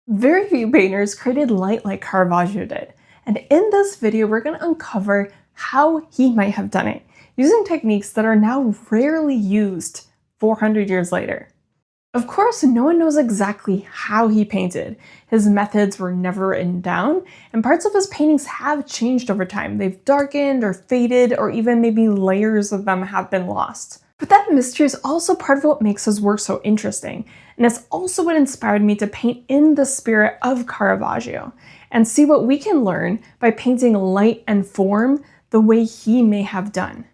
Very few painters created light like Caravaggio did, and in this video we're going to uncover how he might have done it, using techniques that are now rarely used 400 years later. Of course, no one knows exactly how he painted. His methods were never written down, and parts of his paintings have changed over time. They've darkened or faded, or even maybe layers of them have been lost. But that mystery is also part of what makes his work so interesting, and it's also what inspired me to paint in the spirit of Caravaggio, and see what we can learn by painting light and form the way he may have done.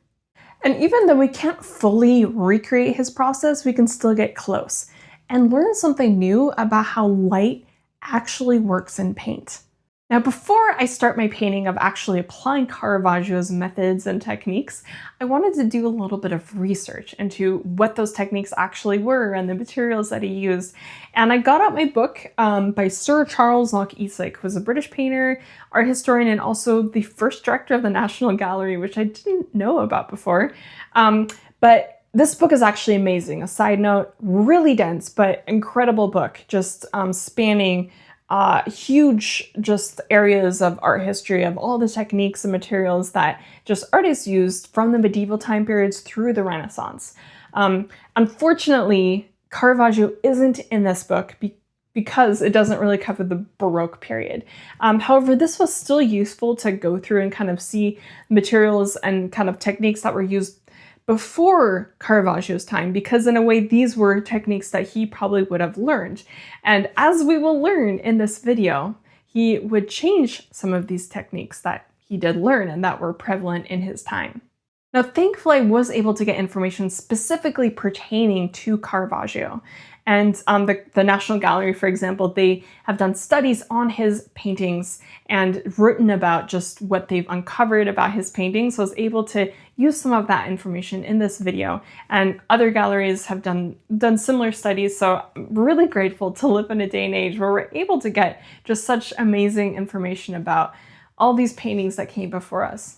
And even though we can't fully recreate his process, we can still get close and learn something new about how light actually works in paint. Now, before I start my painting of actually applying Caravaggio's methods and techniques, I wanted to do a little bit of research into what those techniques actually were and the materials that he used. And I got out my book by Sir Charles Loch-Esake, who was a British painter, art historian, and also the first director of the National Gallery, which I didn't know about before. But this book is actually amazing. A side note, really dense, but incredible book, just spanning huge just areas of art history of all the techniques and materials that just artists used from the medieval time periods through the Renaissance. Unfortunately, Caravaggio isn't in this book because it doesn't really cover the Baroque period. However, this was still useful to go through and kind of see materials and kind of techniques that were used before Caravaggio's time, because in a way these were techniques that he probably would have learned. And as we will learn in this video, he would change some of these techniques that he did learn and that were prevalent in his time. Now, thankfully, I was able to get information specifically pertaining to Caravaggio. And the National Gallery, for example, they have done studies on his paintings and written about just what they've uncovered about his paintings. So I was able to use some of that information in this video. And other galleries have done similar studies. So I'm really grateful to live in a day and age where we're able to get just such amazing information about all these paintings that came before us.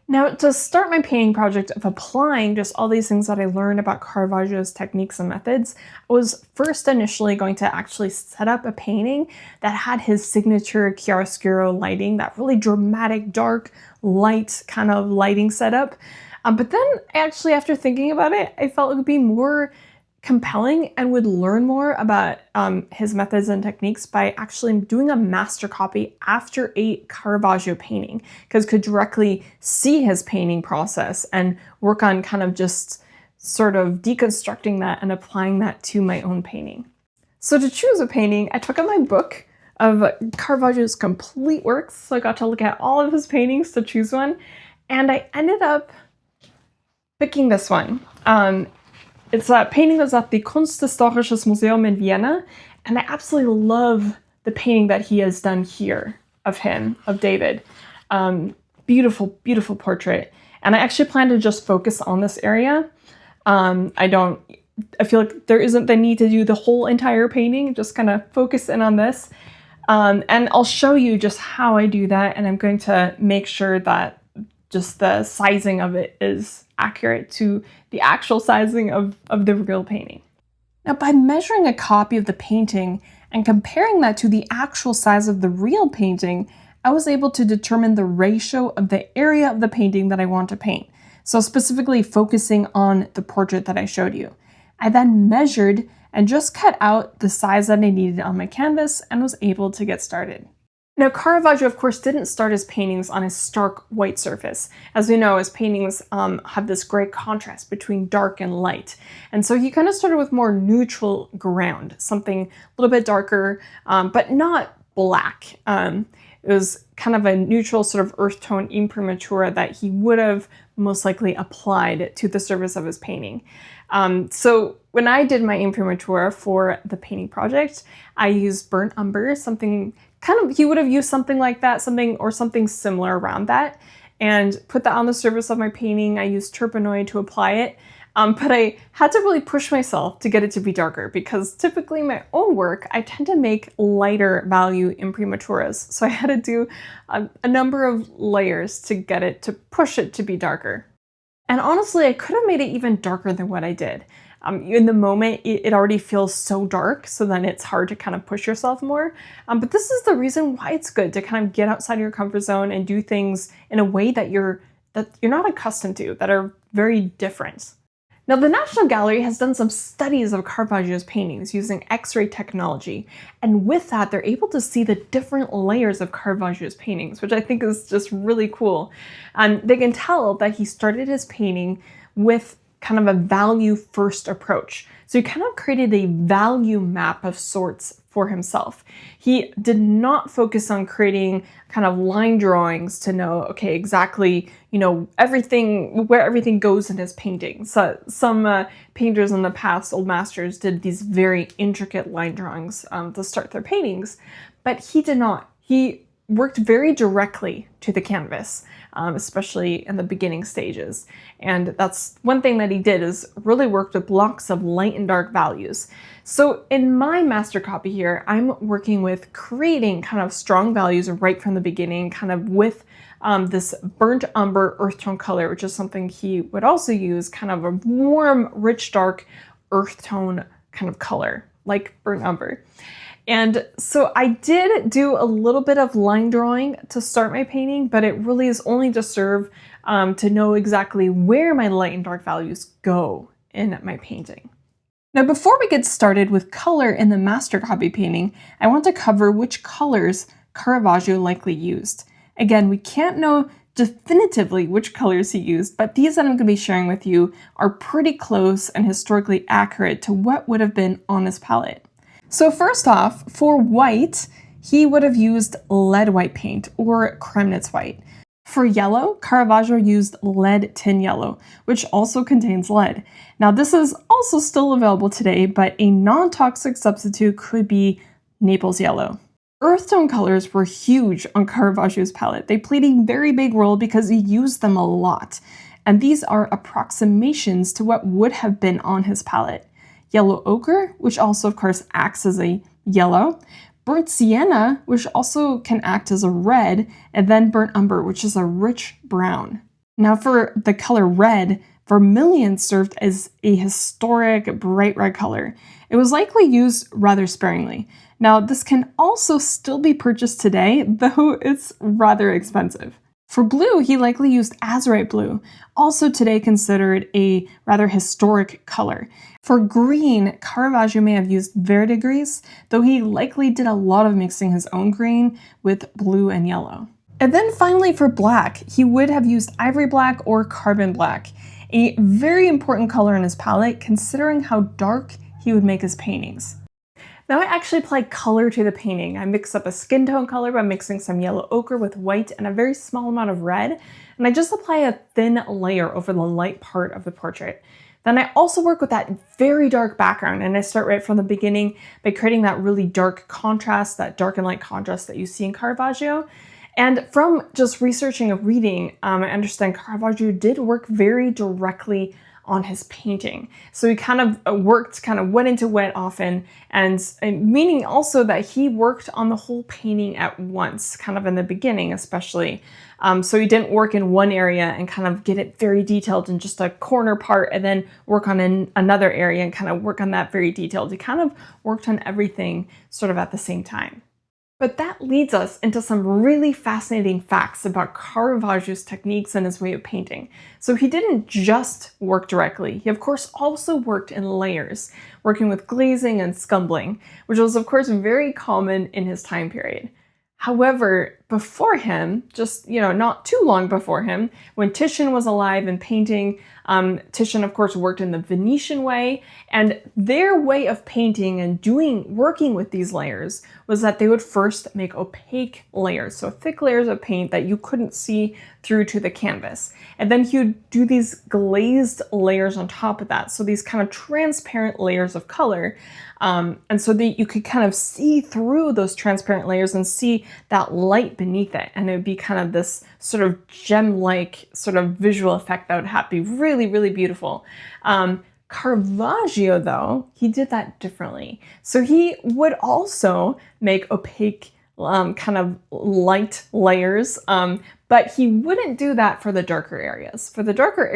Now, to start my painting project of applying just all these things that I learned about Caravaggio's techniques and methods, I was first initially going to actually set up a painting that had his signature chiaroscuro lighting, that really dramatic, dark, light kind of lighting setup. But then actually, after thinking about it, I felt it would be more compelling and would learn more about his methods and techniques by actually doing a master copy after a Caravaggio painting, because could directly see his painting process and work on kind of just sort of deconstructing that and applying that to my own painting. So to choose a painting, I took out my book of Caravaggio's complete works, so I got to look at all of his paintings to choose one, and I ended up picking this one. It's a painting that's at the Kunsthistorisches Museum in Vienna, and I absolutely love the painting that he has done here of him, of David. Beautiful, beautiful portrait. And I actually plan to just focus on this area. I feel like there isn't the need to do the whole entire painting, just kind of focus in on this. And I'll show you just how I do that, and I'm going to make sure that just the sizing of it is accurate to the actual sizing of the real painting. Now, by measuring a copy of the painting and comparing that to the actual size of the real painting, I was able to determine the ratio of the area of the painting that I want to paint. So specifically focusing on the portrait that I showed you. I then measured and just cut out the size that I needed on my canvas and was able to get started. Now, Caravaggio, of course, didn't start his paintings on a stark white surface. As we know, his paintings have this great contrast between dark and light. And so he kind of started with more neutral ground, something a little bit darker, but not black. It was kind of a neutral sort of earth tone Imprimatura that he would have most likely applied to the surface of his painting. So when I did my Imprimatura for the painting project, I used burnt umber, something kind of, he would have used something like that, something similar around that, and put that on the surface of my painting. I used turpenoid to apply it, but I had to really push myself to get it to be darker, because typically in my own work, I tend to make lighter value Imprimaturas. So I had to do a number of layers to get it, to push it to be darker. And honestly, I could have made it even darker than what I did. In the moment, it already feels so dark, so then it's hard to kind of push yourself more. But this is the reason why it's good to kind of get outside of your comfort zone and do things in a way that you're not accustomed to, that are very different. Now, the National Gallery has done some studies of Caravaggio's paintings using X-ray technology, and with that, they're able to see the different layers of Caravaggio's paintings, which I think is just really cool. And they can tell that he started his painting with kind of a value-first approach. So he kind of created a value map of sorts for himself. He did not focus on creating kind of line drawings to know, okay, exactly, everything, where everything goes in his paintings. So some painters in the past, old masters, did these very intricate line drawings to start their paintings, but he did not. He worked very directly to the canvas, especially in the beginning stages. And that's one thing that he did, is really worked with blocks of light and dark values. So in my master copy here, I'm working with creating kind of strong values right from the beginning, kind of with this burnt umber earth tone color, which is something he would also use, kind of a warm, rich, dark earth tone kind of color, like burnt umber. And so I did do a little bit of line drawing to start my painting, but it really is only to serve to know exactly where my light and dark values go in my painting. Now, before we get started with color in the master copy painting, I want to cover which colors Caravaggio likely used. Again, we can't know definitively which colors he used, but these that I'm going to be sharing with you are pretty close and historically accurate to what would have been on his palette. So first off, for white, he would have used lead white paint or Kremnitz white. For yellow, Caravaggio used lead tin yellow, which also contains lead. Now this is also still available today, but a non-toxic substitute could be Naples yellow. Earth tone colors were huge on Caravaggio's palette. They played a very big role because he used them a lot. And these are approximations to what would have been on his palette. Yellow ochre, which also of course acts as a yellow, burnt sienna, which also can act as a red, and then burnt umber, which is a rich brown. Now for the color red, vermilion served as a historic bright red color. It was likely used rather sparingly. Now this can also still be purchased today, though it's rather expensive. For blue, he likely used azurite blue, also today considered a rather historic color. For green, Caravaggio may have used verdigris, though he likely did a lot of mixing his own green with blue and yellow. And then finally for black, he would have used ivory black or carbon black, a very important color in his palette considering how dark he would make his paintings. Now I actually apply color to the painting. I mix up a skin tone color by mixing some yellow ochre with white and a very small amount of red, and I just apply a thin layer over the light part of the portrait. Then I also work with that very dark background, and I start right from the beginning by creating that really dark contrast, that dark and light contrast that you see in Caravaggio. And from just researching and reading, I understand Caravaggio did work very directly on his painting. So he kind of went into wet often, and meaning also that he worked on the whole painting at once, kind of in the beginning especially. So he didn't work in one area and kind of get it very detailed in just a corner part and then work on another area and kind of work on that very detailed. He kind of worked on everything sort of at the same time. But that leads us into some really fascinating facts about Caravaggio's techniques and his way of painting. So he didn't just work directly. He of course also worked in layers, working with glazing and scumbling, which was of course very common in his time period. However, before him, just not too long before him, when Titian was alive and painting, Titian of course worked in the Venetian way, and their way of painting and working with these layers was that they would first make opaque layers, so thick layers of paint that you couldn't see through to the canvas. And then he would do these glazed layers on top of that, so these kind of transparent layers of color, and so that you could kind of see through those transparent layers and see that light beneath it, and it would be kind of this sort of gem-like sort of visual effect that would be really, really beautiful. Caravaggio, though, he did that differently. So he would also make opaque kind of light layers, But he wouldn't do that for the darker areas. For the darker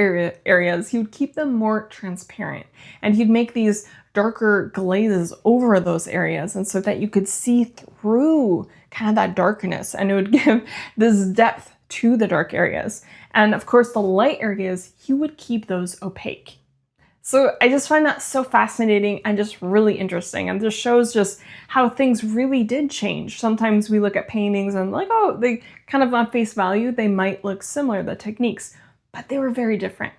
areas, he would keep them more transparent, and he'd make these darker glazes over those areas, and so that you could see through kind of that darkness, and it would give this depth to the dark areas. And of course, the light areas, he would keep those opaque. So I just find that so fascinating and just really interesting. And this shows just how things really did change. Sometimes we look at paintings and like, oh, they kind of on face value, they might look similar, the techniques, but they were very different.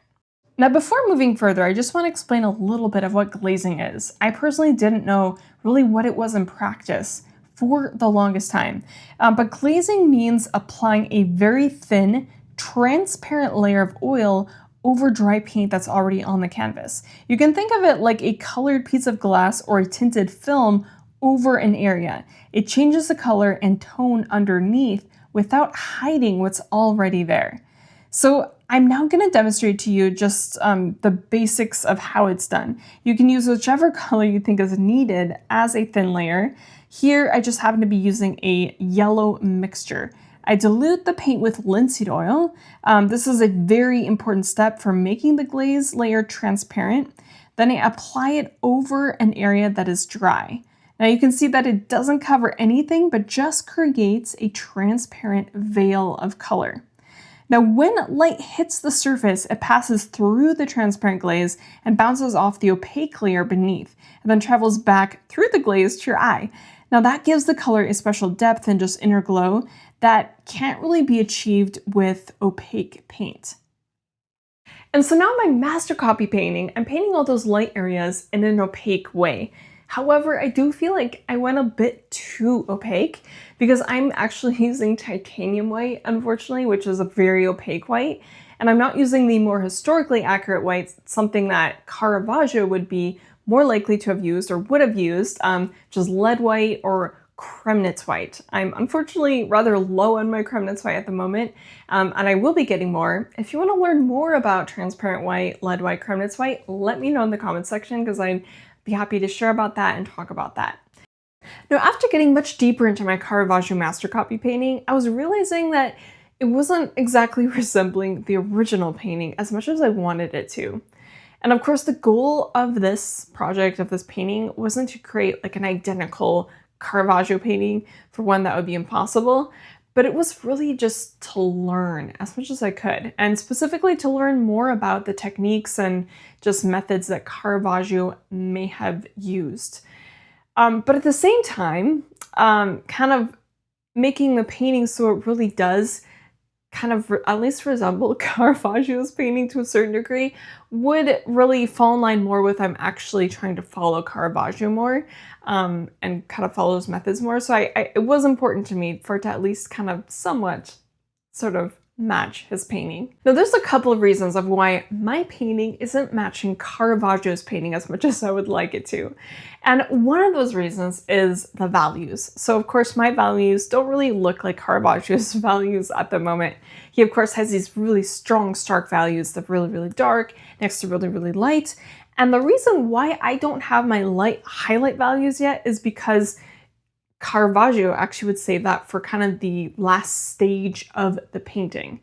Now, before moving further, I just want to explain a little bit of what glazing is. I personally didn't know really what it was in practice for the longest time. But glazing means applying a very thin, transparent layer of oil over dry paint that's already on the canvas. You can think of it like a colored piece of glass or a tinted film over an area. It changes the color and tone underneath without hiding what's already there. So I'm now going to demonstrate to you just the basics of how it's done. You can use whichever color you think is needed as a thin layer. Here, I just happen to be using a yellow mixture. I dilute the paint with linseed oil. This is a very important step for making the glaze layer transparent. Then I apply it over an area that is dry. Now you can see that it doesn't cover anything, but just creates a transparent veil of color. Now when light hits the surface, it passes through the transparent glaze and bounces off the opaque layer beneath, and then travels back through the glaze to your eye. Now that gives the color a special depth and just inner glow that can't really be achieved with opaque paint. And so now my master copy painting, I'm painting all those light areas in an opaque way. However, I do feel like I went a bit too opaque because I'm actually using titanium white, unfortunately, which is a very opaque white. And I'm not using the more historically accurate white, something that Caravaggio would be more likely to have used or would have used, which is lead white or Kremnitz white. I'm unfortunately rather low on my Kremnitz white at the moment, and I will be getting more. If you want to learn more about transparent white, lead white, Kremnitz white, let me know in the comments section because I'd be happy to share about that and talk about that. Now, after getting much deeper into my Caravaggio Master Copy painting, I was realizing that it wasn't exactly resembling the original painting as much as I wanted it to. And of course, the goal of this project, of this painting, wasn't to create like an identical Caravaggio painting. For one, that would be impossible, but it was really just to learn as much as I could, and specifically to learn more about the techniques and just methods that Caravaggio may have used. But at the same time, kind of making the painting so it really does kind of at least resemble Caravaggio's painting to a certain degree would really fall in line more with I'm actually trying to follow Caravaggio more and kind of follow his methods more. So it was important to me for it to at least kind of somewhat sort of match his painting. Now there's a couple of reasons of why my painting isn't matching Caravaggio's painting as much as I would like it to. And one of those reasons is the values. So of course my values don't really look like Caravaggio's values at the moment. He of course has these really strong, stark values that are really, really dark next to really, really light. And the reason why I don't have my light highlight values yet is because Caravaggio actually would save that for kind of the last stage of the painting.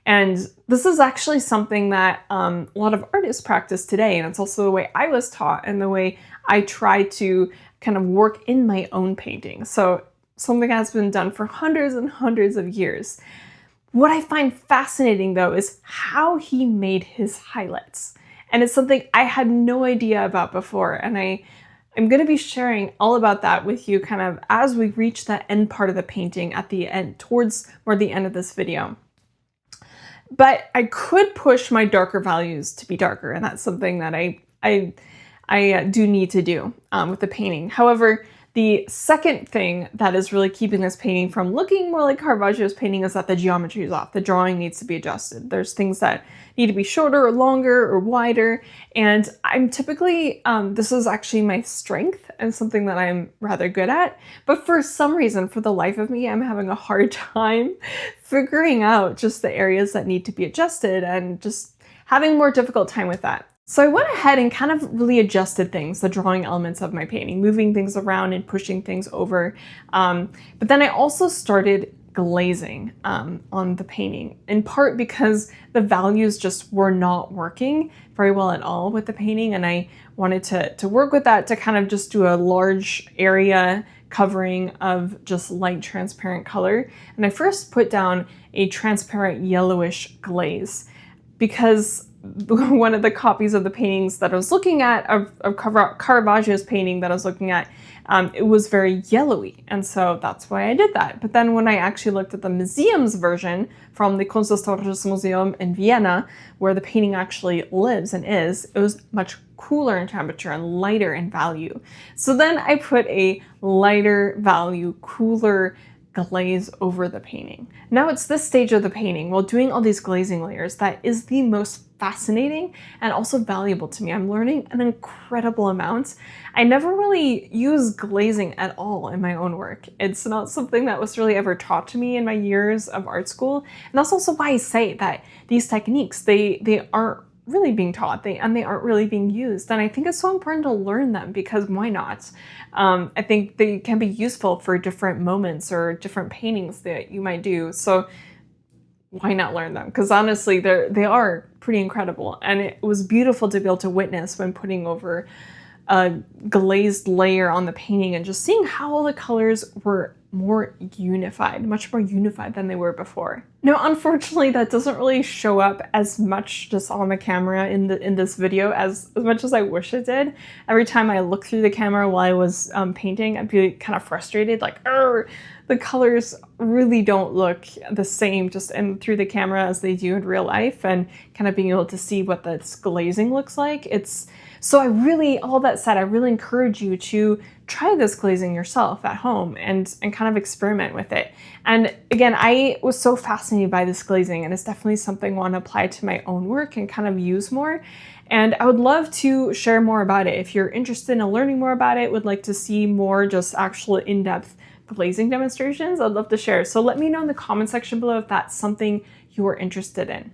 And this is actually something that a lot of artists practice today, and it's also the way I was taught and the way I try to kind of work in my own painting. So something that's been done for hundreds and hundreds of years. What I find fascinating though is how he made his highlights. And it's something I had no idea about before, and I'm going to be sharing all about that with you kind of as we reach that end part of the painting at the end, towards more the end of this video. But I could push my darker values to be darker, and that's something that I do need to do with the painting. However, the second thing that is really keeping this painting from looking more like Caravaggio's painting is that the geometry is off. The drawing needs to be adjusted. There's things that need to be shorter or longer or wider. And I'm typically, this is actually my strength and something that I'm rather good at. But for some reason, for the life of me, I'm having a hard time figuring out just the areas that need to be adjusted and just having a more difficult time with that. So I went ahead and kind of really adjusted things, the drawing elements of my painting, moving things around and pushing things over. But then I also started glazing on the painting, in part because the values just were not working very well at all with the painting, and I wanted to work with that to kind of just do a large area covering of just light transparent color. And I first put down a transparent yellowish glaze because one of the copies of the paintings that I was looking at, of Caravaggio's painting that I was looking at, it was very yellowy, and so that's why I did that. But then when I actually looked at the museum's version from the Kunsthistorisches Museum in Vienna, where the painting actually lives and is, it was much cooler in temperature and lighter in value. So then I put a lighter value, cooler glaze over the painting. Now it's this stage of the painting, while doing all these glazing layers, that is the most fascinating and also valuable to me. I'm learning an incredible amount. I never really use glazing at all in my own work. It's not something that was really ever taught to me in my years of art school. And that's also why I say that these techniques, they aren't really being taught, and they aren't really being used. And I think it's so important to learn them, because why not? I think they can be useful for different moments or different paintings that you might do. So why not learn them? Because honestly, they are pretty incredible. And it was beautiful to be able to witness when putting over a glazed layer on the painting and just seeing how all the colors were more unified, much more unified than they were before. Now, unfortunately, that doesn't really show up as much just on the camera in this video as much as I wish it did. Every time I look through the camera while I was painting, I'd be kind of frustrated, like, the colors really don't look the same just through the camera as they do in real life, and kind of being able to see what this glazing looks like. So all that said, I really encourage you to try this glazing yourself at home and kind of experiment with it. And again, I was so fascinated by this glazing, and it's definitely something I want to apply to my own work and kind of use more. And I would love to share more about it. If you're interested in learning more about it, would like to see more just actual in-depth glazing demonstrations, I'd love to share. So let me know in the comment section below if that's something you are interested in.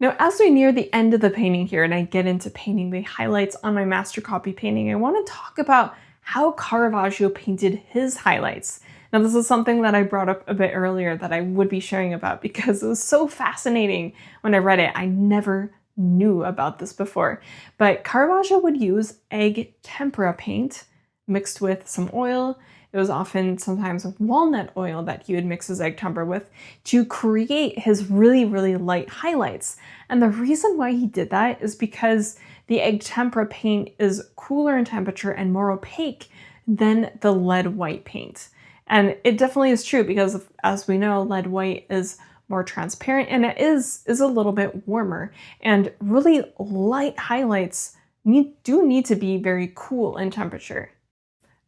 Now, as we near the end of the painting here and I get into painting the highlights on my master copy painting, I want to talk about how Caravaggio painted his highlights. Now, this is something that I brought up a bit earlier that I would be sharing about because it was so fascinating when I read it. I never knew about this before. But Caravaggio would use egg tempera paint mixed with some oil. It was often sometimes walnut oil that he would mix his egg tempera with to create his really, really light highlights. And the reason why he did that is because the egg tempera paint is cooler in temperature and more opaque than the lead white paint. And it definitely is true because, as we know, lead white is more transparent and it is a little bit warmer. And really light highlights do need to be very cool in temperature.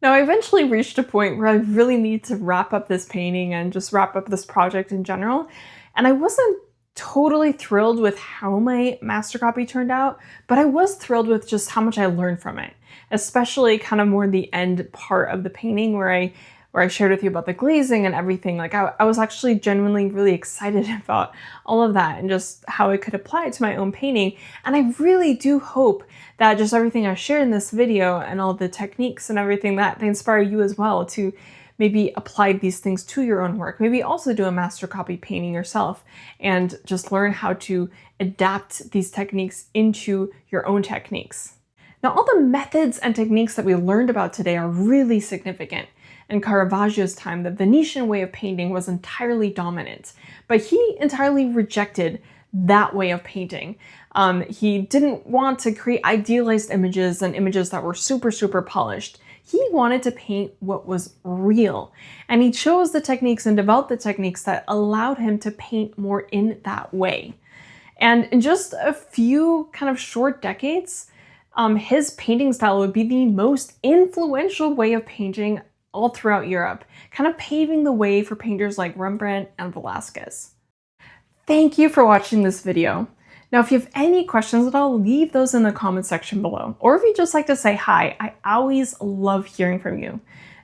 Now, I eventually reached a point where I really need to wrap up this painting and just wrap up this project in general. And I wasn't totally thrilled with how my master copy turned out, but I was thrilled with just how much I learned from it, especially kind of more the end part of the painting where I shared with you about the glazing and everything. Like I was actually genuinely really excited about all of that and just how it could apply to my own painting. And I really do hope that just everything I shared in this video and all the techniques and everything, that they inspire you as well to maybe apply these things to your own work. Maybe also do a master copy painting yourself and just learn how to adapt these techniques into your own techniques. Now, all the methods and techniques that we learned about today are really significant. In Caravaggio's time, the Venetian way of painting was entirely dominant, but he entirely rejected that way of painting. He didn't want to create idealized images and images that were super, super polished. He wanted to paint what was real, and he chose the techniques and developed the techniques that allowed him to paint more in that way. And in just a few kind of short decades, his painting style would be the most influential way of painting all throughout Europe, kind of paving the way for painters like Rembrandt and Velázquez. Thank you for watching this video. Now, if you have any questions at all, leave those in the comment section below. Or if you'd just like to say hi, I always love hearing from you.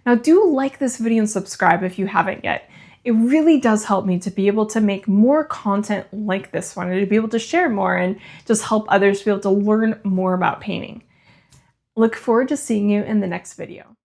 Now, do like this video and subscribe if you haven't yet. It really does help me to be able to make more content like this one and to be able to share more and just help others be able to learn more about painting. Look forward to seeing you in the next video.